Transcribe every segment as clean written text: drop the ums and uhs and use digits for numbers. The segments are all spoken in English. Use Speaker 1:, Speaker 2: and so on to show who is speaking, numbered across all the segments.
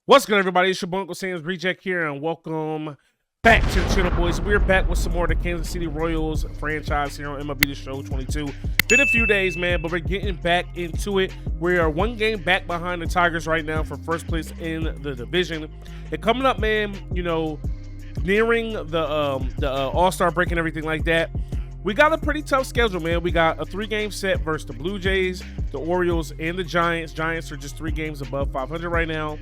Speaker 1: What's good, everybody? It's your boy UncleSamsReject here, and welcome back to the channel, boys. We're back with some more of the Kansas City Royals franchise here on MLB The Show 22. Been a few days, man, but we're getting back into it. We are one game back behind the Tigers right now for first place in the division. And coming up, man, you know, nearing the All-Star break and everything like that, we got a pretty tough schedule, man. We got a 3-game set versus the Blue Jays, the Orioles, and the Giants. Giants are just 3 games above 500 right now.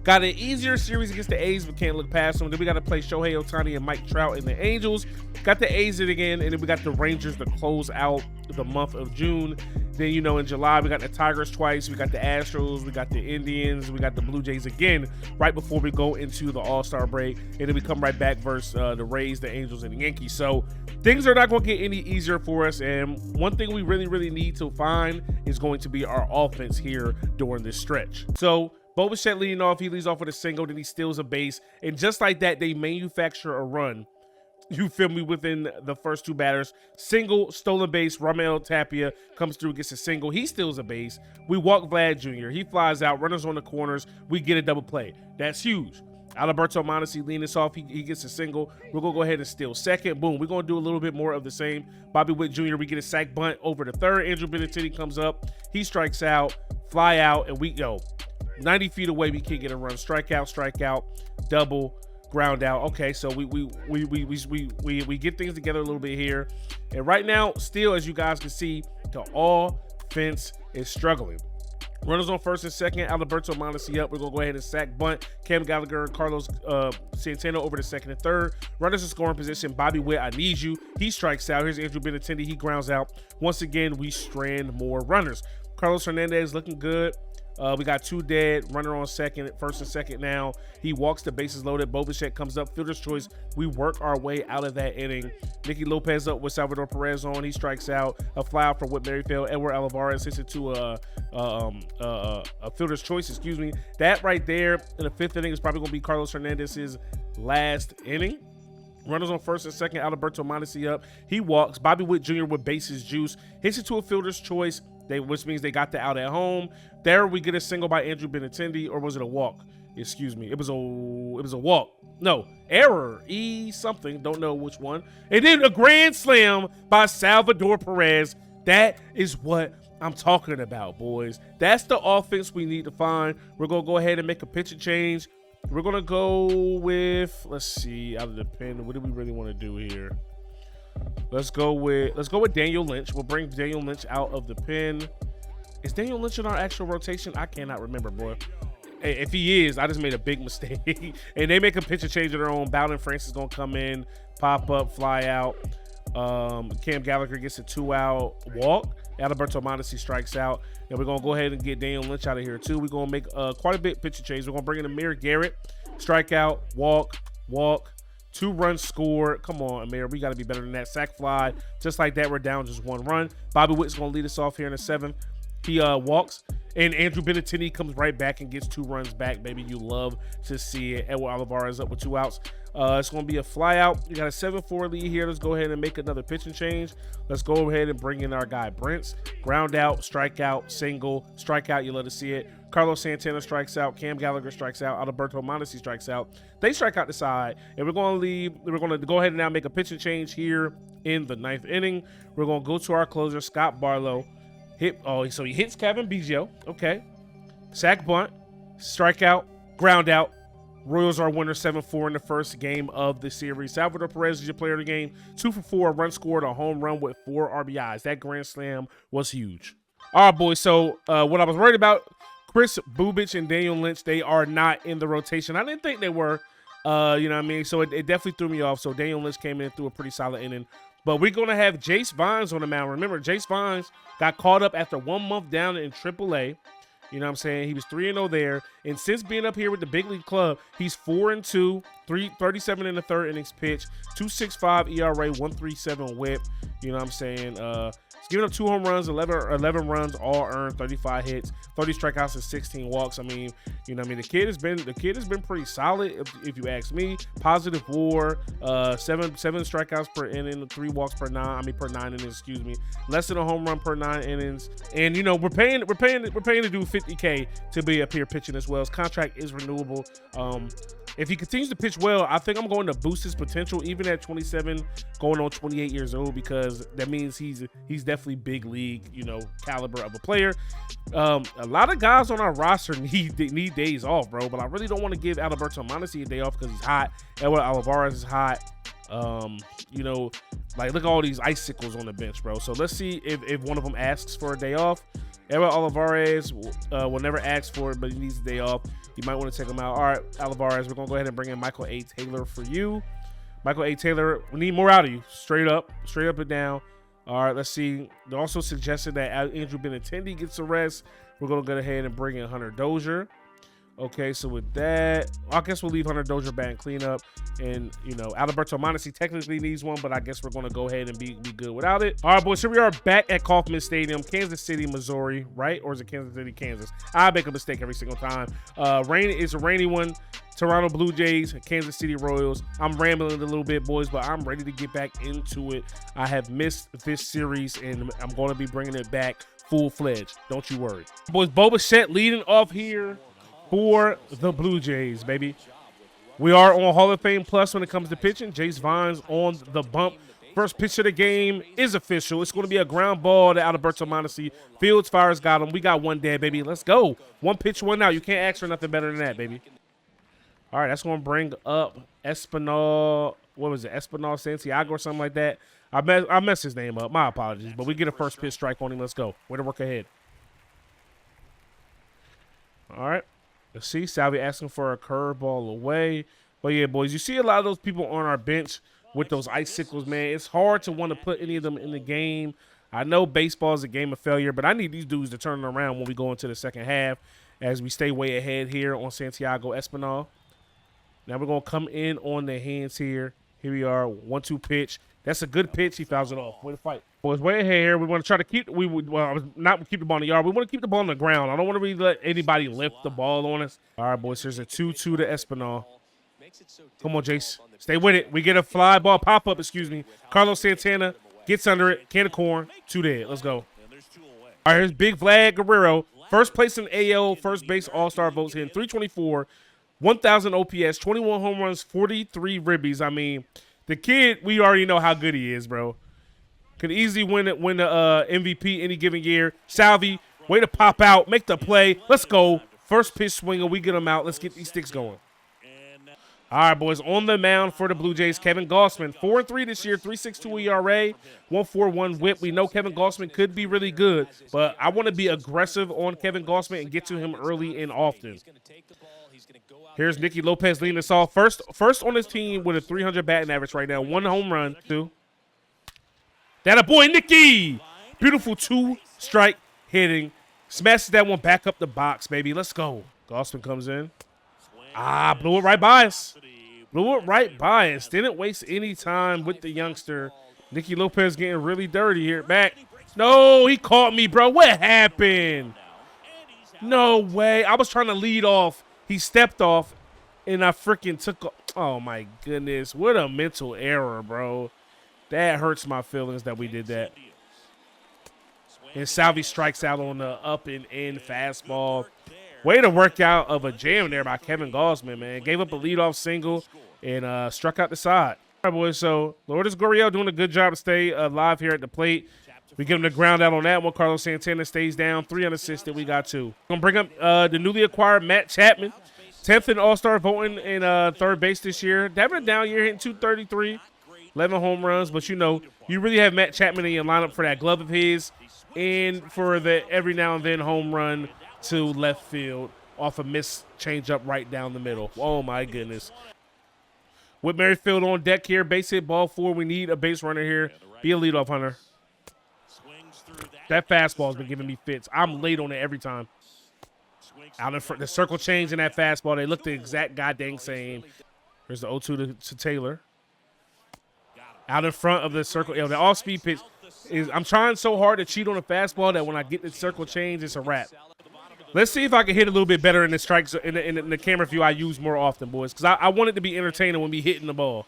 Speaker 1: Got an easier series against the A's, but can't look past them. Then we got to play Shohei Ohtani and Mike Trout and the Angels. Got the A's in again, and then we got the Rangers to close out the month of June. Then, you know, in July, we got the Tigers twice. We got the Astros. We got the Indians. We got the Blue Jays again right before we go into the All-Star break. And then we come right back versus the Rays, the Angels, and the Yankees. So things are not going to get any easier for us. And one thing we really need to find is going to be our offense here during this stretch. So Bo Bichette leading off. He leads off with a single, then he steals a base. And just like that, they manufacture a run. You feel me? Within the first 2 batters. Single, stolen base. Ramel Tapia comes through, gets a single. He steals a base. We walk Vlad Jr. He flies out. Runners on the corners. We get a double play. That's huge. Alberto Mondesi leading us off. He gets a single. We're going to go ahead and steal second. Boom. We're going to do a little bit more of the same. Bobby Witt Jr., we get a sac bunt over the third. Andrew Benintendi comes up. He strikes out. Fly out. And we go 90 feet away. We can't get a run. Strikeout, double, ground out. Okay, so we get things together a little bit here. And right now, still, as you guys can see, the offense is struggling. Runners on first and second. Alberto Mondesi up. We're going to go ahead and sack bunt. Cam Gallagher and Carlos Santana over to second and third. Runners in scoring position. Bobby Witt, I need you. He strikes out. Here's Andrew Benintendi. He grounds out. Once again, we strand more runners. Carlos Hernandez looking good. We got 2 dead. Runner on second, first and second now. He walks, the bases loaded. Bo Bichette comes up, fielder's choice. We work our way out of that inning. Nicky Lopez up with Salvador Perez on. He strikes out. A fly out for Whit Merrifield. Edward Olivares hits it to a fielder's choice, excuse me. That right there in the 5th inning is probably going to be Carlos Hernandez's last inning. Runners on first and second. Alberto Mondesi up. He walks. Bobby Witt Jr. with bases juice. Hits it to a fielder's choice, which means they got the out at home. There we get a single by Andrew Benintendi, or was it a walk? Excuse me. It was a walk. No, error. Something. Don't know which one. And then a grand slam by Salvador Perez. That is what I'm talking about, boys. That's the offense we need to find. We're going to go ahead and make a pitching change. We're going to go with, let's see, out of the pen. What do we really want to do here? Let's go with Daniel Lynch. We'll bring Daniel Lynch out of the pen. Is Daniel Lynch in our actual rotation? I cannot remember, bro. If he is, I just made a big mistake. And they make a pitcher change of their own. Bowden Francis is going to come in, pop up, fly out. Cam Gallagher gets a 2-out walk. Alberto Mondesi strikes out. And we're going to go ahead and get Daniel Lynch out of here, too. We're going to make quite a bit pitcher change. We're going to bring in Amir Garrett. Strikeout, walk. 2 runs scored. Come on, Amir. We got to be better than that. Sack fly. Just like that, we're down just 1 run. Bobby Witt's going to lead us off here in the 7th. He walks, and Andrew Benintendi comes right back and gets 2 runs back, baby. You love to see it. Edward Olivares up with 2 outs. It's going to be a fly out. You got a 7-4 lead here. Let's go ahead and make another pitching change. Let's go ahead and bring in our guy, Brents. Ground out, strikeout, single, strikeout. You love to see it. Carlos Santana strikes out. Cam Gallagher strikes out. Alberto Mondesi strikes out. They strike out the side, and we're going to leave. We're going to go ahead and now make a pitching change here in the 9th inning. We're going to go to our closer, Scott Barlow. So he hits Kevin Biggio. Okay. Sack bunt, strikeout, ground out. Royals are winner 7-4 in the first game of the series. Salvador Perez is your player of the game. 2 for 4, a run scored, a home run with 4 RBIs. That grand slam was huge. All right, boys. So what I was worried about, Chris Bubich and Daniel Lynch, they are not in the rotation. I didn't think they were. You know what I mean? So it definitely threw me off. So Daniel Lynch came in and threw a pretty solid inning. But we're going to have Jace Vines on the mound. Remember, Jace Vines got caught up after 1 month down in AAA. You know what I'm saying? He was 3-0 there. And since being up here with the big league club, he's 4-2, 37 in the 3rd innings pitch, 2.65 ERA, 1.37 whip. You know what I'm saying? He's giving up 2 home runs, 11 runs, all earned, 35 hits, 30 strikeouts, and 16 walks. I mean, you know, what I mean, the kid has been pretty solid, if you ask me. Positive WAR, seven strikeouts per inning, 3 walks per 9 innings, excuse me. Less than a home run per 9 innings, and you know, we're paying to do $50K to be up here pitching as well. His contract is renewable. If he continues to pitch well, I think I'm going to boost his potential even at 27, going on 28 years old, because that means he's definitely big league, you know, caliber of a player. A lot of guys on our roster need days off, bro, but I really don't want to give Alberto Mondesi a day off because he's hot. Edward Olivares is hot. You know, like, look at all these icicles on the bench, bro. So let's see if one of them asks for a day off. Edward Olivares will never ask for it, but he needs a day off. You might want to take him out. All right, Olivares, we're going to go ahead and bring in Michael A. Taylor for you. Michael A. Taylor, we need more out of you. Straight up and down. All right, let's see. They also suggested that Andrew Benintendi gets a rest. We're going to go ahead and bring in Hunter Dozier. Okay, so with that, I guess we'll leave Hunter Dozier back and clean up. And, you know, Alberto Mondesi technically needs one, but I guess we're going to go ahead and be good without it. All right, boys, here we are back at Kauffman Stadium, Kansas City, Missouri, right? Or is it Kansas City, Kansas? I make a mistake every single time. It's a rainy one. Toronto Blue Jays, Kansas City Royals. I'm rambling a little bit, boys, but I'm ready to get back into it. I have missed this series, and I'm going to be bringing it back full-fledged. Don't you worry. Boys, Bo Bichette leading off here for the Blue Jays, baby. We are on Hall of Fame Plus when it comes to pitching. Jace Vines on the bump. First pitch of the game is official. It's going to be a ground ball to Alberto Mondesi. Fields fires got him. We got one dead, baby. Let's go. One pitch, one out. You can't ask for nothing better than that, baby. All right, that's going to bring up Espinal. What was it? Espinal Santiago or something like that. I messed his name up. My apologies. But we get a first pitch strike on him. Let's go. Way to work ahead. All right. Let's see. Salvy asking for a curveball away. But, yeah, boys, you see a lot of those people on our bench with those icicles, man. It's hard to want to put any of them in the game. I know baseball is a game of failure, but I need these dudes to turn it around when we go into the second half as we stay way ahead here on Santiago Espinal. Now we're going to come in on the hands here. Here we are, 1-2 pitch. That's a good pitch. He fouls it off. Way to fight. Boys, way ahead here. We want to try to keep not keep the ball in the yard. We want to keep the ball on the ground. I don't want to really let anybody lift the ball on us. All right, boys, here's a 2-2 to Espinal. Come on, Jace. Stay with it. We get a fly ball pop-up, excuse me. Carlos Santana gets under it. Can of corn. 2 dead. Let's go. All right, here's Big Vlad Guerrero. First place in AL first base all-star votes, hitting .324, 1,000 OPS, 21 home runs, 43 ribbies. I mean, the kid, we already know how good he is, bro. Could easily win the MVP any given year. Salvy, way to pop out, make the play. Let's go. First pitch swinger, we get him out. Let's get these sticks going. All right, boys, on the mound for the Blue Jays, Kevin Gausman, 4-3 this year, 3.62 ERA, 1.41 WHIP. We know Kevin Gausman could be really good, but I want to be aggressive on Kevin Gausman and get to him early and often. Here's Nicky Lopez leading us off. First on his team with a 300 batting average right now. 1 home run, 2. That a boy, Nicky. Beautiful 2-strike hitting. Smashes that one back up the box, baby. Let's go. Gausman comes in. Blew it right by us. Blew it right by us. Didn't waste any time with the youngster. Nicky Lopez getting really dirty here. Back. No, he caught me, bro. What happened? No way. I was trying to lead off. He stepped off, and I freaking took off. Oh, my goodness. What a mental error, bro. That hurts my feelings that we did that. And Salvy strikes out on the up and in fastball. Way to work out of a jam there by Kevin Gausman, man. Gave up a leadoff single and struck out the side. All right, boys, so Lourdes Gurriel doing a good job to stay alive here at the plate. We give him the ground out on that one. Carlos Santana stays down. 3 unassisted. We got 2. Going to bring up the newly acquired Matt Chapman. 10th in All-Star voting in third base this year. Having a down year, hitting .233. 11 home runs. But, you know, you really have Matt Chapman in your lineup for that glove of his and for the every now and then home run to left field off a missed changeup right down the middle. Oh, my goodness. With Merrifield on deck here, base hit, ball 4. We need a base runner here. Be a leadoff hunter. That fastball's been giving me fits. I'm late on it every time. Out in front, the circle change in that fastball, they look the exact goddamn same. Here's the 0-2 to Taylor. Out in front of the circle. The off-speed pitch. I'm trying so hard to cheat on a fastball that when I get the circle change, it's a wrap. Let's see if I can hit a little bit better in the strikes in the camera view I use more often, boys, because I want it to be entertaining when we hitting the ball.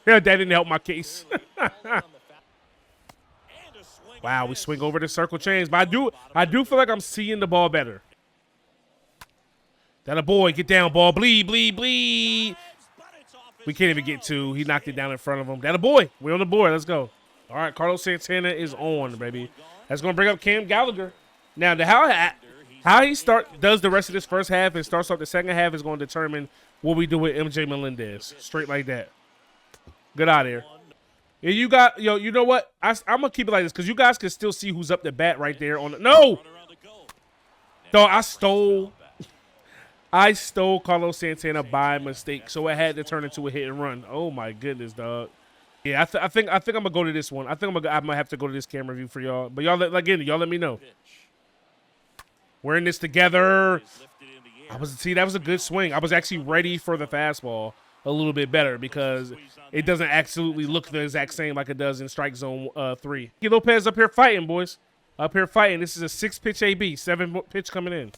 Speaker 1: That didn't help my case. Wow, we swing over the circle change, but I do feel like I'm seeing the ball better. That a boy, get down, ball, bleed, bleed, bleed. We can't even get two. He knocked it down in front of him. That a boy. We're on the board. Let's go. All right, Carlos Santana is on, baby. That's going to bring up Cam Gallagher. Now, how he does the rest of this first half and starts off the second half is going to determine what we do with MJ Melendez. Straight like that. Good out here. Yeah, you know what? I'm going to keep it like this because you guys can still see who's up the bat right there. No! Dog, I stole Carlos Santana by mistake, so it had to turn into a hit and run. Oh, my goodness, dog. Yeah, I think I'm going to go to this one. I think I'm gonna have to go to this camera view for y'all. But y'all let me know. We're in this together. That was a good swing. I was actually ready for the fastball a little bit better because it doesn't absolutely look the exact same like it does in strike zone 3. Lopez up here fighting, boys. Up here fighting. This is a 6-pitch AB, 7-pitch coming in.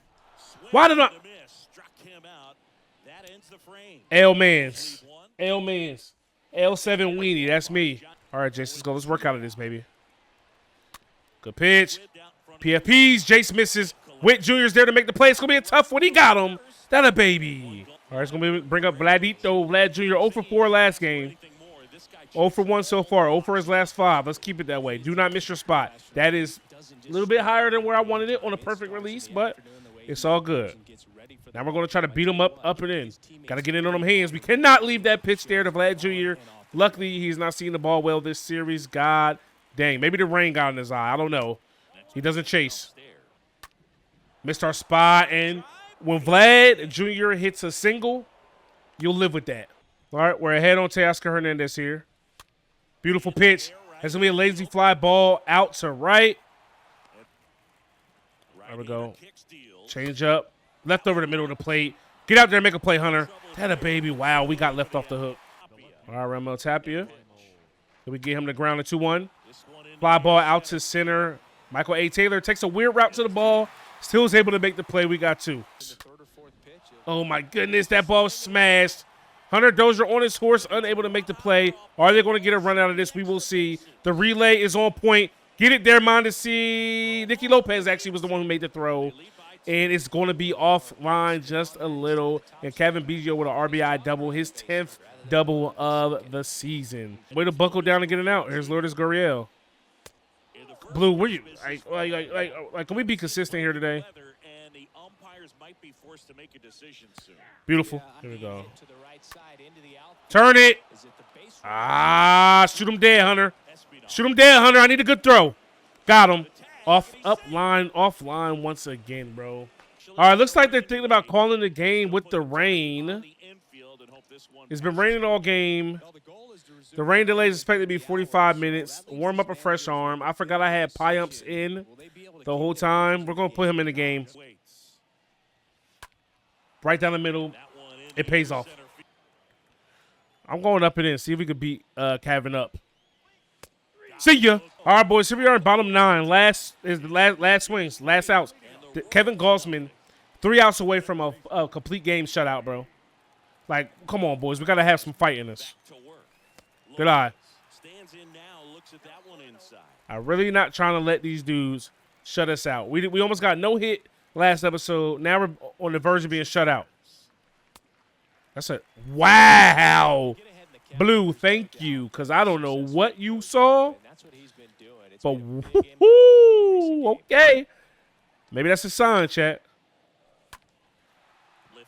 Speaker 1: Why did I? L-Mans. L7 weenie. That's me. All right, Jace, let's go. Let's work out of this, baby. Good pitch. PFPs. Jace misses. Witt Jr.'s there to make the play. It's going to be a tough one. He got him. That a baby. All right, it's going to bring up Vlad Jr. 0 for 4 last game. 0 for 1 so far. 0 for his last 5. Let's keep it that way. Do not miss your spot. That is a little bit higher than where I wanted it on a perfect release, but it's all good. Now we're going to try to beat him up and in. Got to get in on them hands. We cannot leave that pitch there to Vlad Jr. Luckily, he's not seeing the ball well this series. God dang. Maybe the rain got in his eye. I don't know. He doesn't chase. Missed our spot. And when Vlad Jr. hits a single, you'll live with that. All right, we're ahead on Teoscar Hernandez here. Beautiful pitch. That's going to be a lazy fly ball out to right. There we go. Change up. Left over the middle of the plate. Get out there and make a play, Hunter. That a baby. Wow, we got left off the hook. All right, Ramel Tapia. Did we get him to ground a 2-1? Fly ball out to center. Michael A. Taylor takes a weird route to the ball. Still is able to make the play. We got 2. Oh, my goodness. That ball smashed. Hunter Dozier on his horse, unable to make the play. Are they going to get a run out of this? We will see. The relay is on point. Get it there, Mondesi. Nicky Lopez actually was the one who made the throw. And it's going to be offline just a little. And Kevin Biggio with an RBI double, his 10th double of the season. Way to buckle down and get it out. Here's Lourdes Gurriel. Blue, where you? Like, can we be consistent here today? Beautiful. Here we go. Turn it. Shoot him dead, Hunter. Shoot him dead, Hunter. I need a good throw. Got him. Offline once again, bro. All right, looks like they're thinking about calling the game with the rain. It's been raining all game. The rain delay is expected to be 45 minutes. Warm up a fresh arm. I forgot I had Payumps in the whole time. We're going to put him in the game. Right down the middle. It pays off. I'm going up and in. See if we could beat Kevin up. See ya. All right, boys. Here we are in bottom 9. Last swings. Last outs. Kevin Gausman, 3 outs away from a complete game shutout, bro. Like, come on, boys. We got to have some fight in us. Good eye. I'm really not trying to let these dudes shut us out. We almost got no hit last episode. Now we're on the verge of being shut out. That's it. Wow. Blue, thank you, because I don't know what you saw. But, okay. Maybe that's a sign, chat.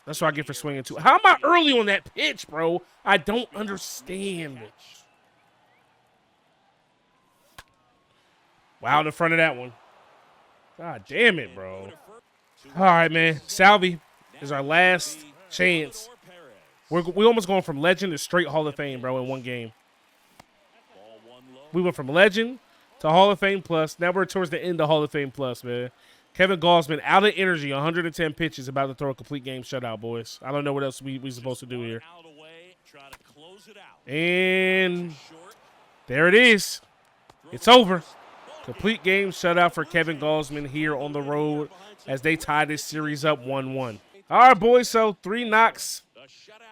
Speaker 1: That's what I get for swinging, too. How am I early on that pitch, bro? I don't understand. Wow, in the front of that one. God damn it, bro. All right, man. Salvy is our last chance. We almost going from legend to straight Hall of Fame, bro, in one game. We went from legend to Hall of Fame plus. Now we're towards the end of Hall of Fame plus, man. Kevin Gausman, out of energy, 110 pitches, about to throw a complete game shutout, boys. I don't know what else we supposed to do here. And There it is. It's over. Complete game shutout for Kevin Gausman here on the road as they tie this series up 1-1. All right, boys, so 3 knocks,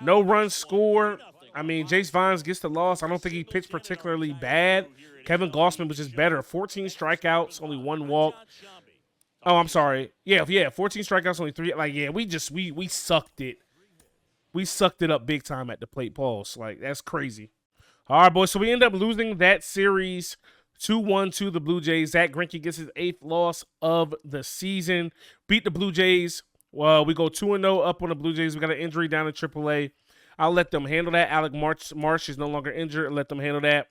Speaker 1: no runs scored. I mean, Jace Vines gets the loss. I don't think he pitched particularly bad. Kevin Gausman was just better. 14 strikeouts, only 1 walk. Oh, I'm sorry. Yeah, 14 strikeouts, only 3. Like, yeah, we sucked it. We sucked it up big time at the plate, pause. Like, that's crazy. All right, boys, so we end up losing that series 2-1 to the Blue Jays. Zach Greinke gets his 8th loss of the season. Beat the Blue Jays. Well, we go 2-0 up on the Blue Jays. We got an injury down in AAA. I'll let them handle that. Alec Marsh is no longer injured. Let them handle that.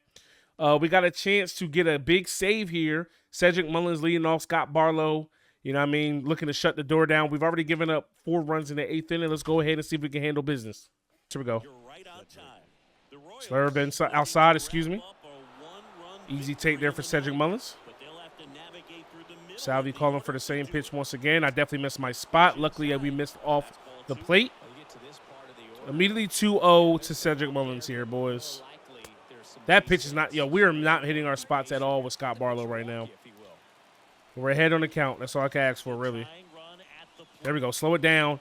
Speaker 1: We got a chance to get a big save here. Cedric Mullins leading off Scott Barlow. You know what I mean? Looking to shut the door down. We've already given up 4 runs in the 8th inning. Let's go ahead and see if we can handle business. Here we go. Slurve inside, outside, excuse me. Easy take there for Cedric Mullins. Salvy calling for the same pitch once again. I definitely missed my spot. Luckily, we missed off the plate. Immediately 2-0 to Cedric Mullins here, boys. That pitch is not, we are not hitting our spots at all with Scott Barlow right now. We're ahead on the count. That's all I can ask for, really. There we go. Slow it down.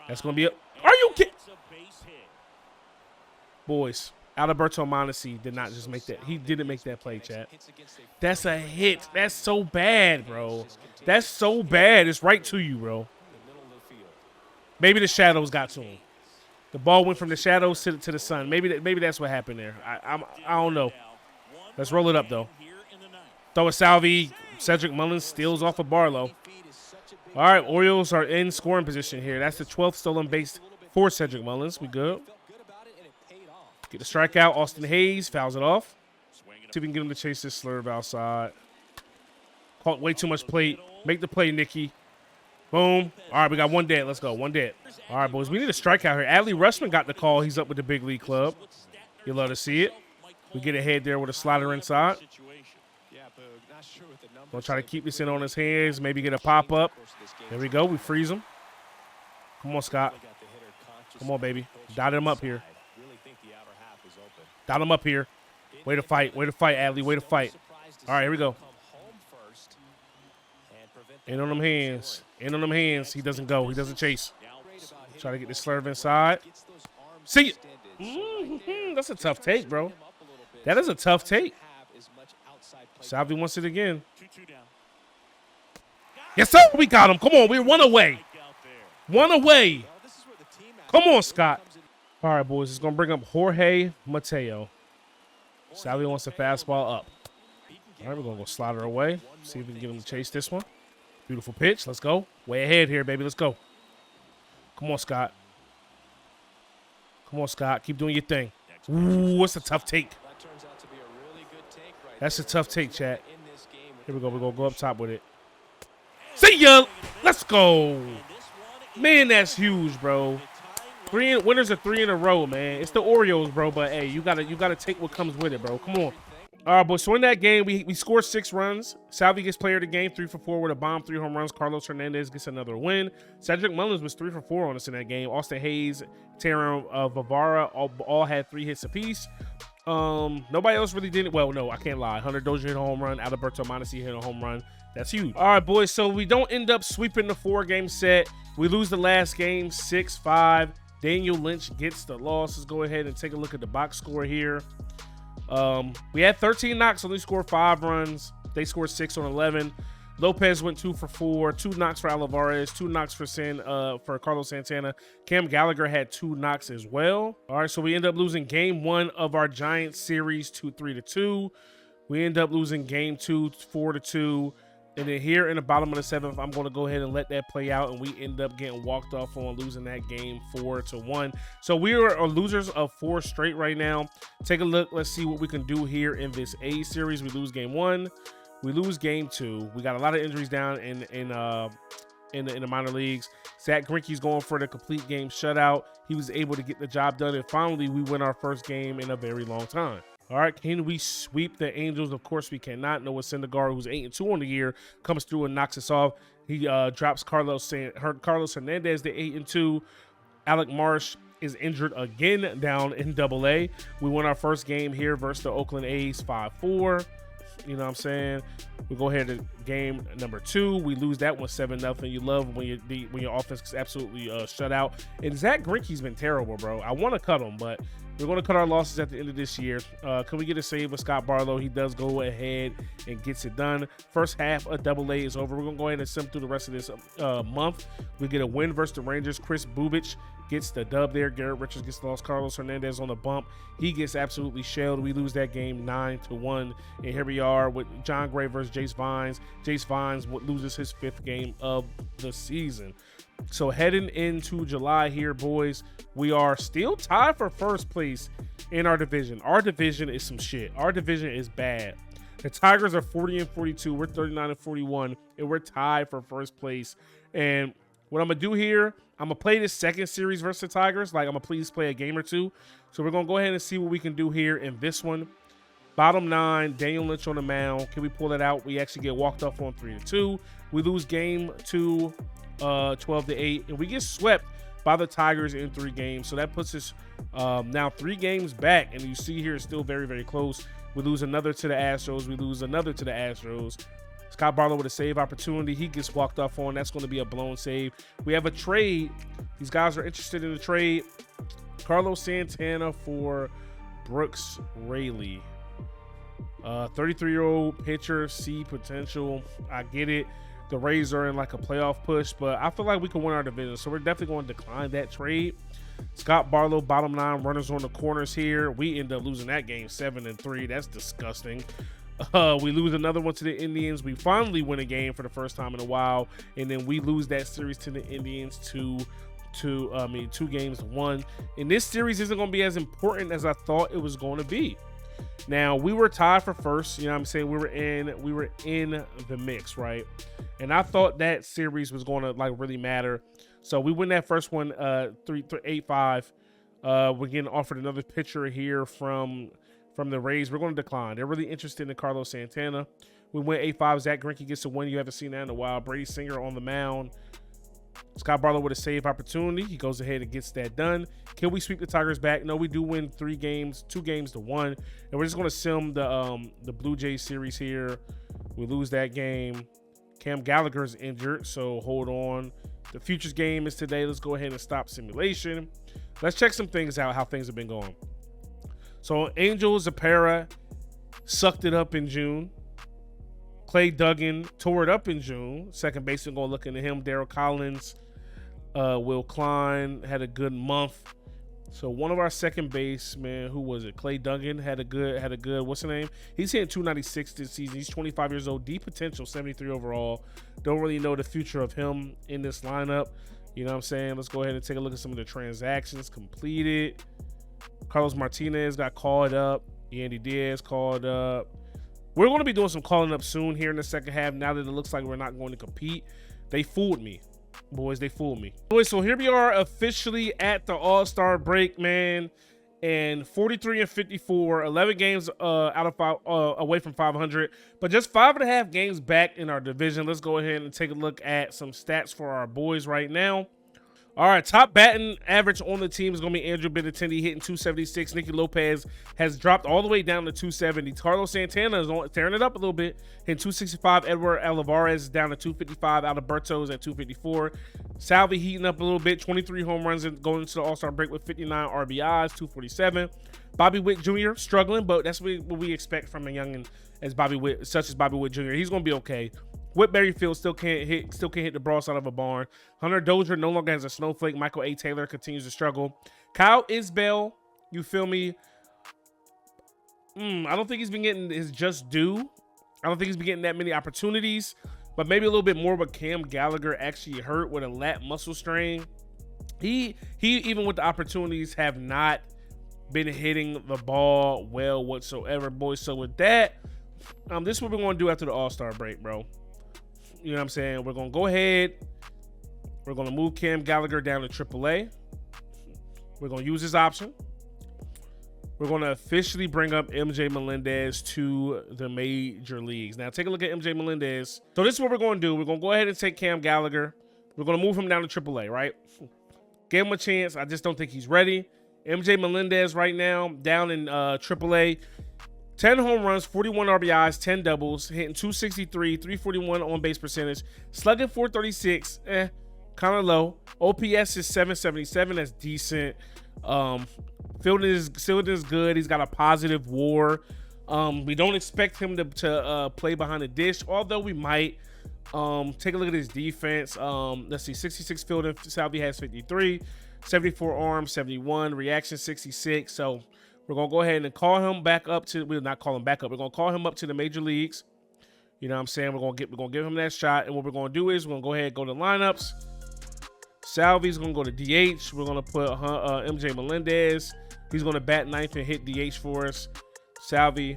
Speaker 1: That's going to be it. Are you kidding? Boys, Alberto Mondesi did not just make that. He didn't make that play, chat. That's a hit. That's so bad, bro. That's so bad. It's right to you, bro. Maybe the shadows got to him. The ball went from the shadows to the sun. Maybe that's what happened there. I don't know. Let's roll it up, though. Throw a salvy. Cedric Mullins steals off of Barlow. All right, Orioles are in scoring position here. That's the 12th stolen base for Cedric Mullins. We good. Get the strikeout. Austin Hayes fouls it off. See if we can get him to chase this slurve outside. Caught way too much plate. Make the play, Nicky. Boom. All right, we got 1 dead. Let's go. 1 dead. All right, boys. We need a strikeout here. Adley Rutschman got the call. He's up with the big league club. You'll love to see it. We get ahead there with a slider inside. Gonna try to keep this in on his hands. Maybe get a pop-up. There we go. We freeze him. Come on, Scott. Come on, baby. Dot him up here. Dot him up here. Way to fight. Way to fight, Adley. Way to fight. All right, here we go. In on them hands. In on them hands. He doesn't go. He doesn't chase. Try to get this slurve inside. See it. That's a tough take, bro. That is a tough take. Salvy wants it again. Yes, sir. We got him. Come on. We're 1 away. 1 away. Come on, Scott. All right, boys. It's going to bring up Jorge Mateo. Salvy wants the fastball up. All right, we're going to go slide her away. See if we can get him to chase this one. Beautiful pitch. Let's go. Way ahead here, baby. Let's go. Come on, Scott. Come on, Scott. Keep doing your thing. Ooh, what's a tough take? That's a tough take, chat. Here we go. We're going to go up top with it. See ya. Let's go. Man, that's huge, bro. Winners are 3 in a row, man. It's the Orioles, bro. But hey, you gotta take what comes with it, bro. Come on. All right, boys. So in that game, we scored 6 runs. Salvy gets player of the game, 3 for 4 with a bomb, 3 home runs. Carlos Hernandez gets another win. Cedric Mullins was 3 for 4 on us in that game. Austin Hayes, Taron Vavara all had 3 hits apiece. Nobody else really did it. Well, no, I can't lie. Hunter Dozier hit a home run. Alberto Mondesi hit a home run. That's huge. All right, boys. So we don't end up sweeping the 4-game set. We lose the last game 6-5. Daniel Lynch gets the loss. Let's go ahead and take a look at the box score here. We had 13 knocks, only scored 5 runs. They scored 6 on 11. Lopez went 2 for 4, 2 knocks for Olivares, 2 knocks for Carlos Santana. Cam Gallagher had 2 knocks as well. All right, so we end up losing game 1 of our Giants series 3-2. We end up losing game 2 4-2. And then here in the bottom of the 7th, I'm going to go ahead and let that play out, and we end up getting walked off on losing that game 4-1. So we are losers of 4 straight right now. Take a look. Let's see what we can do here in this A series. We lose game 1. We lose game 2. We got a lot of injuries down in the minor leagues. Zach Greinke's going for the complete game shutout. He was able to get the job done, and finally we win our first game in a very long time. All right, can we sweep the Angels? Of course we cannot. Noah Syndergaard, who's 8-2 on the year, comes through and knocks us off. He drops Carlos Hernandez to 8-2. Alec Marsh is injured again down in AA. We won our first game here versus the Oakland A's 5-4. You know what I'm saying? We go ahead to game number 2. We lose that one 7-0. You love when your offense is absolutely shut out. And Zach Greinke's been terrible, bro. I want to cut him, but we're going to cut our losses at the end of this year. Can we get a save with Scott Barlow? He does go ahead and gets it done. First half of AA is over. We're going to go ahead and sim through the rest of this month. We get a win versus the Rangers. Chris Bubich gets the dub there. Garrett Richards gets lost. Carlos Hernandez on the bump. He gets absolutely shelled. We lose that game 9-1. And here we are with John Gray versus Jace Vines. Jace Vines loses his 5th game of the season. So heading into July here, boys, we are still tied for first place in our division. Our division is some shit. Our division is bad. The Tigers are 40-42. We're 39-41, and we're tied for first place. And what I'm going to do here, I'm going to play this second series versus the Tigers. Like, I'm going to please play a game or two. So we're going to go ahead and see what we can do here in this one. Bottom 9, Daniel Lynch on the mound. Can we pull that out? We actually get walked off on 3-2. We lose game 2, 12-8, and we get swept by the Tigers in 3 games. So that puts us now 3 games back, and you see here it's still very, very close. We lose another to the Astros. We lose another to the Astros. Scott Barlow with a save opportunity. He gets walked off on. That's going to be a blown save. We have a trade. These guys are interested in the trade. Carlos Santana for Brooks Raley. 33-year-old pitcher, see potential. I get it. The Rays are in like a playoff push, but I feel like we can win our division, so we're definitely going to decline that trade. Scott Barlow, bottom 9, runners on the corners here. We end up losing that game 7-3. That's disgusting. We lose another one to the Indians. We finally win a game for the first time in a while, and then we lose that series to the Indians 2-1. And this series isn't going to be as important as I thought it was going to be. Now, we were tied for first, you know what I'm saying? We were in the mix, right? And I thought that series was going to like really matter. So we win that first one 8-5. We're getting offered another pitcher here from the Rays. We're going to decline. They're really interested in Carlos Santana. We went 8-5. Zach Greinke gets a win. You haven't seen that in a while. Brady Singer on the mound. Scott Barlow with a save opportunity. He goes ahead and gets that done. Can we sweep the Tigers back? No, we do win 3 games, 2-1. And we're just going to sim the Blue Jays series here. We lose that game. Cam Gallagher is injured, so hold on. The futures game is today. Let's go ahead and stop simulation. Let's check some things out, how things have been going. So Angel Zapera sucked it up in June. Clay Duggan tore it up in June. Second baseman, going to look into him. Darryl Collins, Will Klein had a good month. So one of our second basemen, who was it? Clay Duggan had a good. What's the name? He's hitting 296 this season. He's 25 years old. Deep potential, 73 overall. Don't really know the future of him in this lineup. You know what I'm saying? Let's go ahead and take a look at some of the transactions completed. Carlos Martinez got called up. Yandy Diaz called up. We're going to be doing some calling up soon here in the second half. Now that it looks like we're not going to compete. They fooled me. Boys, they fooled me. Boys, so here we are officially at the All-Star break, man. And 43-54, 11 games out of 5, away from 500, but just 5.5 games back in our division. Let's go ahead and take a look at some stats for our boys right now. All right, top batting average on the team is going to be Andrew Benintendi hitting 276. Nicky Lopez has dropped all the way down to 270. Carlos Santana is tearing it up a little bit, hitting 265. Edward Olivares is down to 255. Alberto's at 254. Salvy heating up a little bit, 23 home runs and going into the All-Star break with 59 RBIs, 247. Bobby Witt Jr. struggling, but that's what we expect from a youngin' as Bobby Witt, such as Bobby Witt Jr. He's going to be okay. Whit Merrifield still can't hit the broad side of a barn. Hunter Dozier no longer has a snowflake. Michael A. Taylor continues to struggle. Kyle Isbell, you feel me? I don't think he's been getting his just due. I don't think he's been getting that many opportunities, but maybe a little bit more. But Cam Gallagher actually hurt with a lat muscle strain. He even with the opportunities have not been hitting the ball well whatsoever, boys. So with that, this is what we're going to do after the All-Star break, bro. You know what I'm saying? We're going to go ahead. We're going to move Cam Gallagher down to AAA. We're going to use his option. We're going to officially bring up MJ Melendez to the major leagues. Now, take a look at MJ Melendez. So this is what we're going to do. We're going to go ahead and take Cam Gallagher. We're going to move him down to AAA, right? Gave him a chance. I just don't think he's ready. MJ Melendez right now down in AAA. 10 home runs, 41 RBIs, 10 doubles, hitting 263, 341 on base percentage, slugging 436, kind of low. OPS is 777, that's decent. Fielding is good. He's got a positive WAR. We don't expect him to play behind the dish, although we might. Take a look at his defense. Let's see, 66 fielding, Salvy has 53, 74 arm, 71, reaction 66. So we're gonna go ahead and call him back up to. We'll not call him back up. We're gonna call him up to the major leagues. You know what I'm saying? We're gonna give him that shot. And what we're gonna do is we're gonna go ahead and go to lineups. Salvy's gonna go to DH. We're gonna put MJ Melendez. He's gonna bat ninth and hit DH for us. Salvy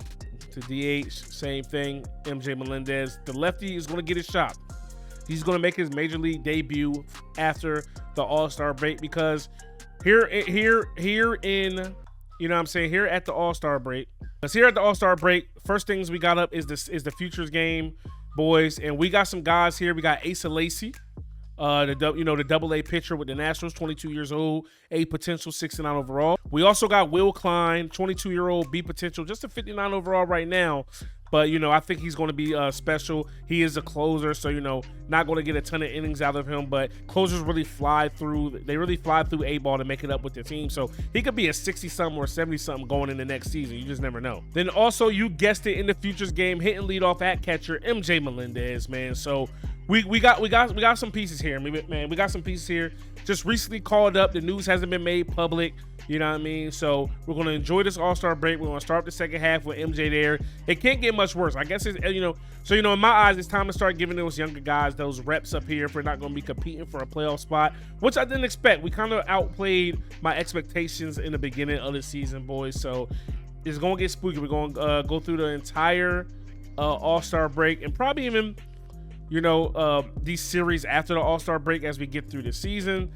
Speaker 1: to DH, same thing. MJ Melendez. The lefty is gonna get his shot. He's gonna make his major league debut after the All-Star break, because here in you know what I'm saying, here at the All-Star break. Because here at the All-Star break, first things we got up is the futures game, boys. And we got some guys here. We got Asa Lacy, the double-A pitcher with the Nationals, 22 years old, A potential, 69 overall. We also got Will Klein, 22-year-old, B potential, just a 59 overall right now. But, I think he's going to be special. He is a closer, so, not going to get a ton of innings out of him. But closers really fly through. They really fly through A-ball to make it up with their team. So he could be a 60-something or 70-something going in the next season. You just never know. Then also, you guessed it, in the futures game, hitting leadoff at catcher, MJ Melendez, man. So we got some pieces here, man. We got some pieces here. Just recently called up. The news hasn't been made public. You know what I mean? So we're going to enjoy this All-Star break. We're going to start the second half with MJ there. It can't get much worse. I guess it's, so, in my eyes, it's time to start giving those younger guys those reps up here if we're not going to be competing for a playoff spot, which I didn't expect. We kind of outplayed my expectations in the beginning of the season, boys. So it's going to get spooky. We're going to go through the entire All-Star break and probably even, these series after the All-Star break as we get through the season.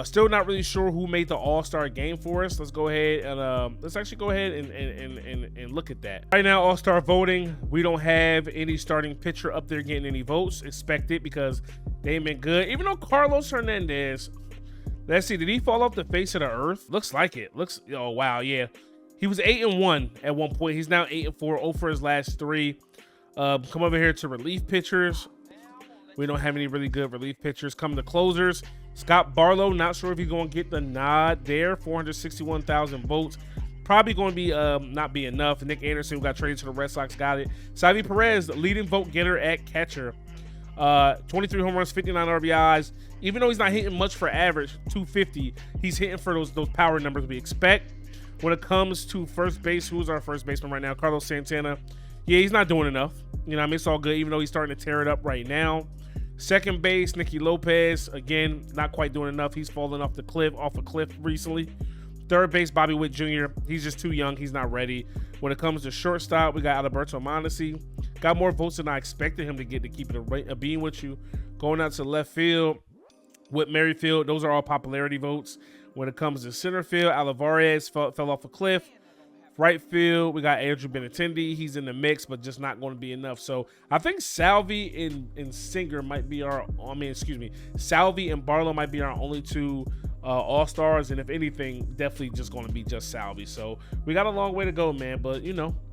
Speaker 1: Still not really sure who made the All-Star game for us. Let's go ahead and let's actually go ahead and look at that. Right now, All-Star voting, we don't have any starting pitcher up there getting any votes. Expect it, because they ain't been good. Even though Carlos Hernandez, let's see, did he fall off the face of the earth? Looks like it. Oh wow, yeah. He was 8-1 at one point. He's now 8-4, 0 for his last 3. Come over here to relief pitchers. We don't have any really good relief pitchers. Come to closers. Scott Barlow, not sure if he's going to get the nod there. 461,000 votes. Probably going to be not be enough. Nick Anderson, who got traded to the Red Sox, got it. Salvy Perez, leading vote getter at catcher. 23 home runs, 59 RBIs. Even though he's not hitting much for average, 250, he's hitting for those power numbers we expect. When it comes to first base, who's our first baseman right now? Carlos Santana. Yeah, he's not doing enough. It's all good, even though he's starting to tear it up right now. Second base, Nicky Lopez, again, not quite doing enough. He's fallen off a cliff recently. Third base, Bobby Witt Jr., he's just too young. He's not ready. When it comes to shortstop, we got Alberto Mondesi. Got more votes than I expected him to get, to keep it a being with you. Going out to left field, Whit Merrifield, those are all popularity votes. When it comes to center field, Alvarez fell off a cliff. Right field, we got Andrew Benintendi. He's in the mix, but just not going to be enough. So I think Salvy and Singer might be Salvy and Barlow might be our only 2 All-Stars. And if anything, definitely just going to be just Salvy. So we got a long way to go, man. But,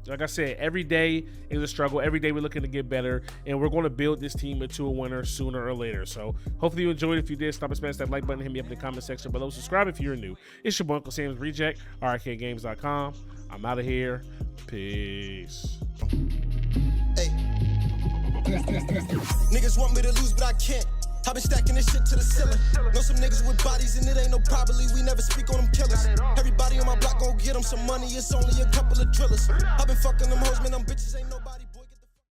Speaker 1: like I said, every day is a struggle. Every day we're looking to get better. And we're going to build this team into a winner sooner or later. So hopefully you enjoyed it. If you did, stop and smash that like button. Hit me up in the comment section below. Subscribe if you're new. It's your boy, UncleSamsReject, RKGames.com. I'm out of here. Peace.
Speaker 2: Hey. Niggas want me to lose, but I can't. I've been stacking this shit to the ceiling. Know some niggas with bodies, and it ain't no probably. We never speak on them killers. Everybody on my block gon' get them some money. It's only a couple of drillers. I've been fucking them hoes, man. Them bitches ain't nobody.